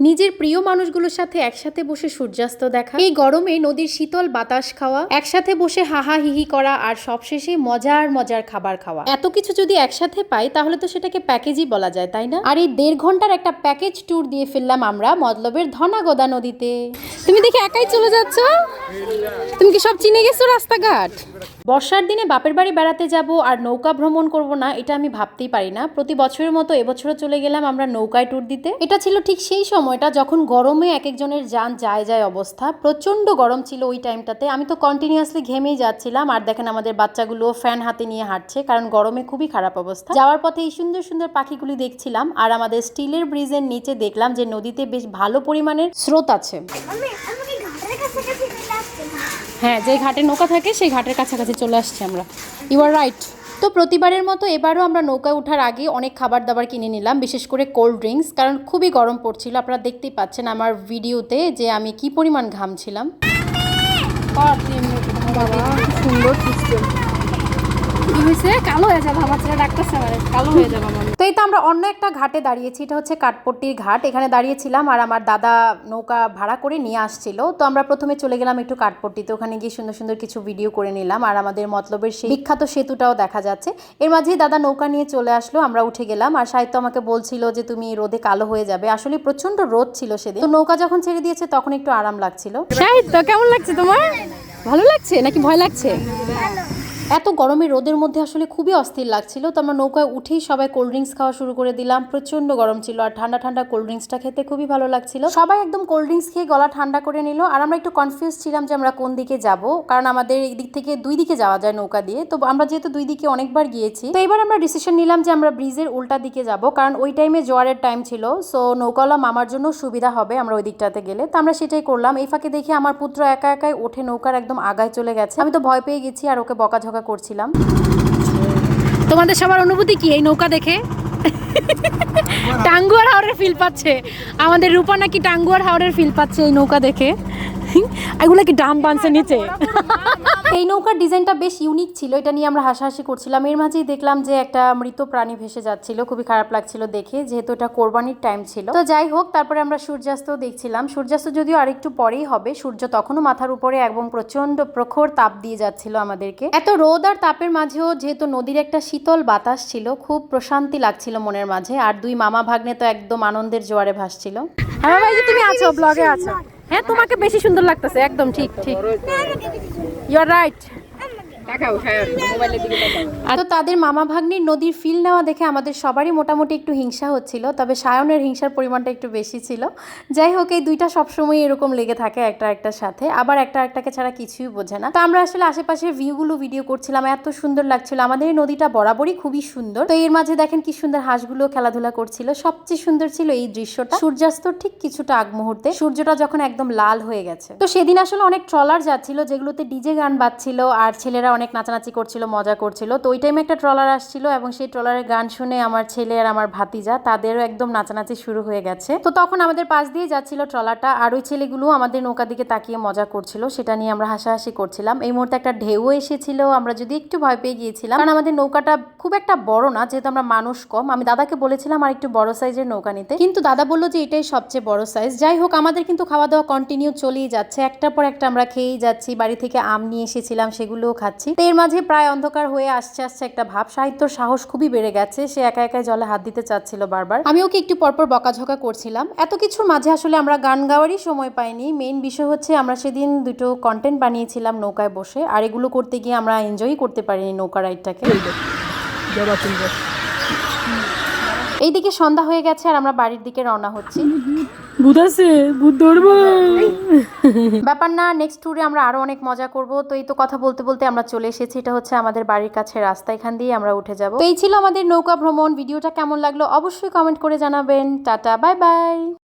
নিজের প্রিয় মানুষগুলোর সাথে একসাথে বসে সূর্যাস্ত দেখা, এই গরমে নদীর শীতল বাতাস খাওয়া, একসাথে বসে হাহা হিহি করা, আর সবশেষে মজার মজার খাবার খাওয়া। এত কিছু যদি একসাথে পাই তাহলে তো সেটাকে প্যাকেজই বলা যায়, তাই না? আর এই 1.5 ঘন্টার একটা প্যাকেজ ট্যুর দিয়ে ফেললাম আমরা মতলবের ধনাগোদা নদীতে। তুমি দেখি একাই চলে যাচ্ছ? তুমি কি সব চিনে গেছো রাস্তাঘাট? বর্ষার দিনে বাপের বাড়ি বেড়াতে যাব আর নৌকা ভ্রমণ করব না, এটা আমি ভাবতেই পারি না। প্রতি বছরের মতো এবছরও চলে গেলাম আমরা নৌকায় ট্যুর দিতে। এটা ছিল ঠিক সেই সময়টা যখন গরমে এক একজনের যান যায় যায় অবস্থা। প্রচন্ড গরম ছিল ওই টাইমটাতে। আমি তো কন্টিনিউয়াসলি ঘেমেই যাচ্ছিলাম। আর দেখেন আমাদের বাচ্চাগুলো ফ্যান হাতে নিয়ে হাঁটছে, কারণ গরমে খুবই খারাপ অবস্থা। যাওয়ার পথে এই সুন্দর সুন্দর পাখিগুলি দেখছিলাম। আর আমাদের স্টিলের ব্রিজের নিচে দেখলাম যে নদীতে বেশ ভালো পরিমাণের স্রোত আছে। হ্যাঁ, যে ঘাটে নৌকা থাকে সেই ঘাটের কাছাকাছি চলে আসছি আমরা। You are right. তো প্রতিবারের মতো এবারও আমরা নৌকায় ওঠার আগে অনেক খাবার দাবার কিনে নিলাম, বিশেষ করে কোল্ড ড্রিঙ্কস, কারণ খুবই গরম পড়ছিল। আপনারা দেখতেই পাচ্ছেন আমার ভিডিওতে যে আমি কি পরিমাণ ঘামছিলাম। সুন্দর সিস্টেম। কালো হয়ে যাবে আমার ছেলে, ডাকতেছে আমারে কালো হয়ে যাবে আমার। তো এই তো আমরা অন্য একটা ঘাটে দাঁড়িয়েছি, এটা হচ্ছে কাঠপট্টির ঘাট। এখানে দাঁড়িয়েছিলাম আর আমার দাদা নৌকা ভাড়া করে নিয়ে আসছিল। তো আমরা প্রথমে চলে গেলাম একটু কাঠপট্টিতে, ওখানে গিয়ে সুন্দর সুন্দর কিছু ভিডিও করে নিলাম। আর আমাদের মতলবের সেই বিখ্যাত সেতুটাও দেখা যাচ্ছে। এর মাঝেই দাদা নৌকা নিয়ে চলে আসলো, আমরা উঠে গেলাম। আর সাহিত্য আমাকে বলছিল যে তুমি রোদে কালো হয়ে যাবে, আসলে প্রচন্ড রোদ ছিল সেদিন। তো নৌকা যখন ছেড়ে দিয়েছে তখন একটু আরাম লাগছিল। সাহিত্য কেমন লাগছে তোমার? ভালো লাগছে নাকি ভয় লাগছে? এত গরমে রোদের মধ্যে আসলে খুবই অস্থির লাগছিল। তো আমরা নৌকায় উঠেই সবাই কোল্ড ড্রিঙ্কস খাওয়া শুরু করে দিলাম। প্রচন্ড গরম ছিল আর ঠান্ডা ঠান্ডা কোল্ড ড্রিঙ্কসটা খেতে খুবই ভালো লাগছিল। সবাই একদম কোল্ড ড্রিঙ্কস খেয়ে গলা ঠান্ডা করে নিল। আর আমরা একটু কনফিউজ ছিলাম যে আমরা কোন দিকে যাব, কারণ আমাদের এই দিক থেকে 2 দিকে যাওয়া যায় নৌকা দিয়ে। তো আমরা যেহেতু 2 দিকে অনেকবার গিয়েছি, তো এবার আমরা ডিসিশন নিলাম যে আমরা ব্রিজের উল্টা দিকে যাব, কারণ ওই টাইমে জোয়ারের টাইম ছিল। সো নৌকাওয়ালা মামার জন্য সুবিধা হবে আমরা ওই দিকটাতে গেলে। তো আমরা সেটাই করলাম। এই ফাঁকে দেখে আমার পুত্র একা একাই ওঠে নৌকার একদম আগায় চলে গেছে। আমি তো ভয় পেয়ে গেছি আর ওকে বকাঝকা করছিলাম। তোমাদের সবার অনুভূতি কি এই নৌকা দেখে? টাঙ্গুয়ার হাওরের ফিল পাচ্ছে আমাদের রূপা, নাকি টাঙ্গুয়ার হাওরের ফিল পাচ্ছে এই নৌকা দেখে। এগুলো কি ডাম বানছে নিচে? এই নৌকার ডিজাইনটা বেশ ইউনিক ছিল, এটা নিয়ে আমরা হাসাহাসি করছিলাম। এর মাঝেই দেখলাম যে একটা মৃত প্রাণী ভেসে যাচ্ছিল, খুবই খারাপ লাগছিল দেখে, যেহেতু এটা কোরবানির টাইম ছিল। তো যাই হোক, তারপরে আমরা সূর্যাস্ত দেখছিলাম। সূর্যাস্ত যদিও আরেকটু পরেই হবে, সূর্য তখনও মাথার উপরে এবং প্রচন্ড প্রখর তাপ দিয়ে যাচ্ছিল আমাদেরকে। এত রোদ আর তাপের মাঝেও যেহেতু নদীর একটা শীতল বাতাস ছিল, খুব প্রশান্তি লাগছিল মনের মাঝে। আর 2 মামা ভাগ্নে তো একদম আনন্দের জোয়ারে ভাসছিল। হ্যাঁ ভাই, যে তুমি আছো ব্লগে আছো। হ্যাঁ, তোমাকে বেশি সুন্দর লাগতেছে, একদম ঠিক ঠিক। You are right. তো তাদের মামা ভাগ্নির নদীর ফিল নেওয়া দেখে আমাদের সবারই মোটামুটি একটু হিংসা হচ্ছিল, তবে সায়নের হিংসার পরিমাণটা একটু বেশি ছিল। যাই হোক, এই দুইটা সবসময় এরকম লেগে থাকে একটা একটার সাথে, আবার একটা একটাকে ছাড়া কিছুই বোঝে না। তো আমরা আসলে আশেপাশের ভিউগুলো ভিডিও করছিলাম, এত সুন্দর লাগছিল। আমাদের এই নদীটা বরাবরই খুবই সুন্দর। তো এর মাঝে দেখেন কি সুন্দর হাঁসগুলো খেলাধুলা করছিল। সবচেয়ে সুন্দর ছিল এই দৃশ্যটা সূর্যাস্তর ঠিক কিছুটা আগ মুহূর্তে, সূর্যটা যখন একদম লাল হয়ে গেছে। তো সেদিন আসলে অনেক ট্রলার যাচ্ছিল, যেগুলোতে ডিজে গান বাজছিল আর ছেলেরা অনেক নাচানাচি করছিল, মজা করছিল। তো ওই টাইমে একটা ট্রলার আসছিল এবং সেই ট্রলারের গান শুনে আমার ছেলে আর আমার ভাতিজা তাদেরও একদম নাচানাচি শুরু হয়ে গেছে। তো তখন আমাদের পাশ দিয়ে যাচ্ছিল ট্রলারটা, আর ওই ছেলেগুলো আমাদের নৌকা দিকে তাকিয়ে মজা করছিল, সেটা নিয়ে আমরা হাসাহাসি করছিলাম। এই মুহূর্তে একটা ঢেউ এসেছিল, আমরা যদি একটু ভয় পেয়ে গিয়েছিলাম, কারণ আমাদের নৌকাটা খুব একটা বড় না, যেহেতু আমরা মানুষ কম। আমি দাদাকে বলেছিলাম আর একটু বড় সাইজের নৌকা নিতে, কিন্তু দাদা বললো যে এটাই সবচেয়ে বড় সাইজ। যাই হোক, আমাদের কিন্তু খাওয়া দাওয়া কন্টিনিউ চলেই যাচ্ছে, একটার পর একটা আমরা খেয়েই যাচ্ছি। বাড়ি থেকে আম নিয়ে এসেছিলাম, সেগুলোও খাচ্ছি। এর মাঝে প্রায় অন্ধকার হয়ে আসছে একটা ভাব। সাহিত্যর সাহস খুবই বেড়ে গেছে, সে একা একাই জলে হাত দিতে চাচ্ছিল বারবার। আমি ওকে একটু পরপর বকাঝকা করছিলাম। এত কিছুর মাঝে আসলে আমরা গান গাওয়ারই সময় পাইনি। মেইন বিষয় হচ্ছে আমরা সেদিন 2টো কন্টেন্ট বানিয়েছিলাম নৌকায় বসে, আর এগুলো করতে গিয়ে আমরা এনজয় করতে পারিনি নৌকা রাইডটাকে। এইদিকে সন্ধ্যা হয়ে গেছে আর আমরা বাড়ির দিকে রওনা হচ্ছি। ব্যাপার না, নেক্সট ট্যুরে আমরা আরো অনেক মজা করব। তো এই তো কথা বলতে বলতে আমরা চলে এসেছি, এটা হচ্ছে আমাদের বাড়ির কাছে রাস্তা, এখান দিয়ে আমরা উঠে যাব। তো এই ছিল আমাদের নৌকা ভ্রমণ। ভিডিওটা কেমন লাগলো অবশ্যই কমেন্ট করে জানাবেন। Tata, bye bye.